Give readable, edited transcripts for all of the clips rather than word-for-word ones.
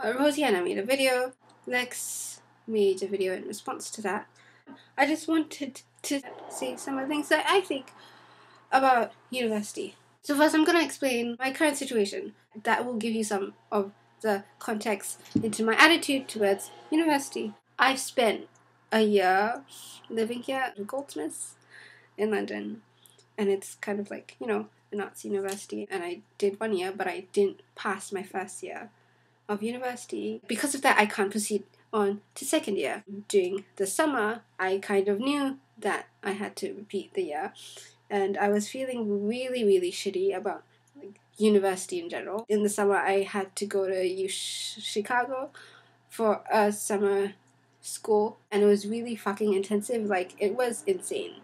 Rosianna made a video. Lex made a video in response to that. I just wanted to say some of the things that I think about university. So first I'm going to explain my current situation. That will give you some of the context into my attitude towards university. I've spent a year living here at Goldsmiths in London, and it's kind of like, an arts university, and I did 1 year, but I didn't pass my first year of university. Because of that, I can't proceed on to second year. During the summer, I kind of knew that I had to repeat the year, and I was feeling really, really shitty about university in general. In the summer, I had to go to Chicago for a summer school, and it was really fucking intensive. It was insane.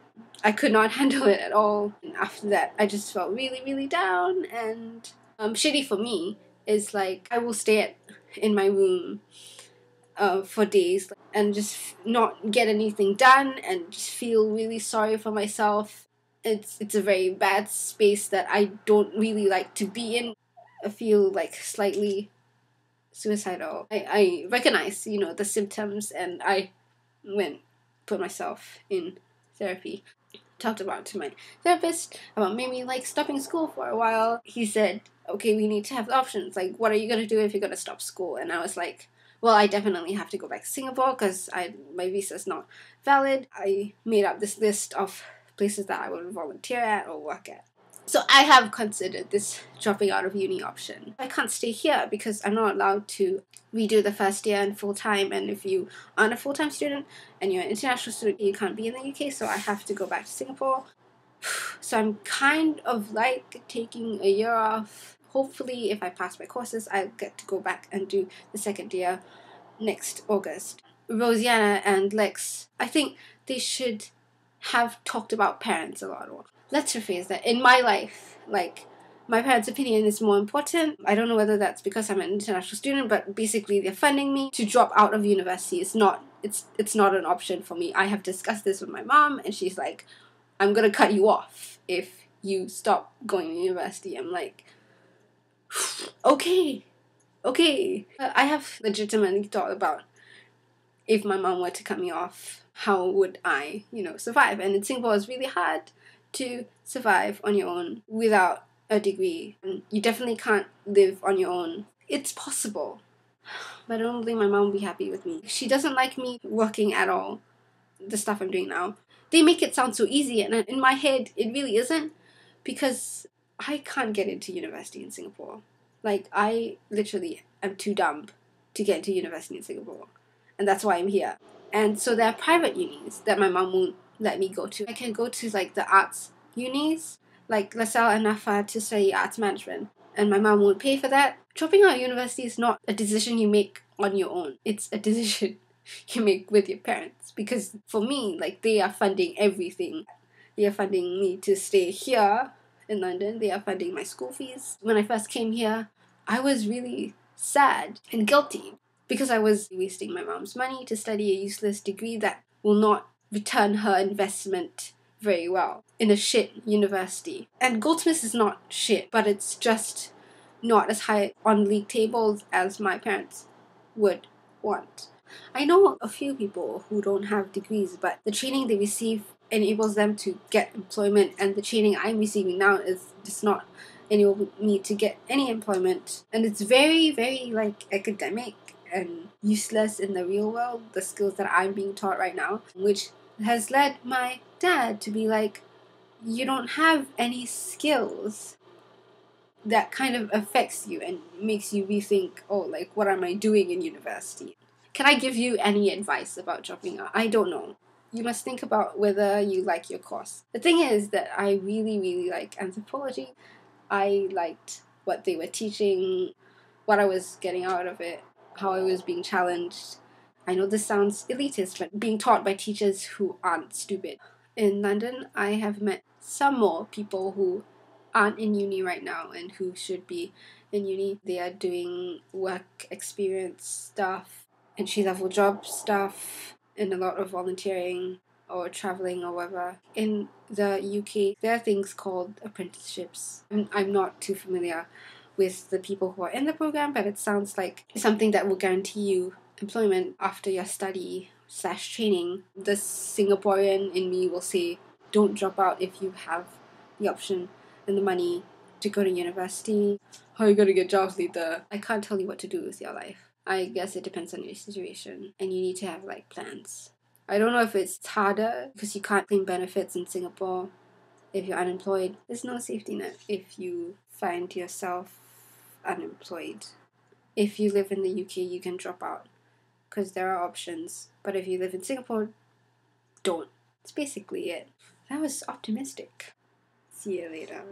I could not handle it at all. And after that, I just felt really, really down. And shitty for me is I will stay in my room for days and just not get anything done and just feel really sorry for myself. It's a very bad space that I don't really like to be in. I feel slightly suicidal. I recognize, the symptoms, and I put myself in therapy. Talked about to my therapist about maybe stopping school for a while. He said, okay, we need to have options. What are you going to do if you're going to stop school? And I was like, well, I definitely have to go back to Singapore because my visa's not valid. I made up this list of places that I would volunteer at or work at. So I have considered this dropping out of uni option. I can't stay here because I'm not allowed to redo the first year in full-time, and if you aren't a full-time student and you're an international student, you can't be in the UK, so I have to go back to Singapore. So I'm kind of taking a year off. Hopefully, if I pass my courses, I'll get to go back and do the second year next August. Rosianna and Lex, I think they should have talked about parents a lot more. Let's rephrase that. In my life, my parents' opinion is more important. I don't know whether that's because I'm an international student, but basically they're funding me to drop out of university. It's not an option for me. I have discussed this with my mom, and she's like, I'm gonna cut you off if you stop going to university. I'm like, okay. I have legitimately thought about if my mom were to cut me off, how would I, survive? And in Singapore, it's really hard to survive on your own without a degree. And you definitely can't live on your own. It's possible, but I don't think my mom will be happy with me. She doesn't like me working at all, the stuff I'm doing now. They make it sound so easy, and in my head, it really isn't, because I can't get into university in Singapore. I literally am too dumb to get into university in Singapore. And that's why I'm here. And so there are private unis that my mom won't let me go to. I can go to the arts unis, like LaSalle and NAFA, to study arts management. And my mom won't pay for that. Dropping out of university is not a decision you make on your own. It's a decision you make with your parents. Because for me, they are funding everything. They are funding me to stay here in London. They are funding my school fees. When I first came here, I was really sad and guilty because I was wasting my mom's money to study a useless degree that will not return her investment very well in a shit university. And Goldsmiths is not shit, but it's just not as high on league tables as my parents would want. I know a few people who don't have degrees, but the training they receive enables them to get employment, and the training I'm receiving now is just not enable me to get any employment. And it's very, very academic and useless in the real world, the skills that I'm being taught right now, which has led my dad to be like, you don't have any skills. That kind of affects you and makes you rethink, what am I doing in university? Can I give you any advice about dropping out? I don't know. You must think about whether you like your course. The thing is that I really, really like anthropology. I liked what they were teaching, what I was getting out of it, how I was being challenged. I know this sounds elitist, but being taught by teachers who aren't stupid. In London, I have met some more people who aren't in uni right now and who should be in uni. They are doing work experience stuff, entry-level job stuff, and a lot of volunteering or traveling or whatever. In the UK, there are things called apprenticeships. I'm not too familiar with the people who are in the program, but it sounds like something that will guarantee you employment after your study/training. The Singaporean in me will say, don't drop out if you have the option and the money to go to university. How are you going to get jobs later? I can't tell you what to do with your life. I guess it depends on your situation, and you need to have like plans. I don't know if it's harder because you can't claim benefits in Singapore if you're unemployed. There's no safety net if you find yourself unemployed. If you live in the UK, you can drop out because there are options. But if you live in Singapore, don't. That's basically it. That was optimistic. See you later.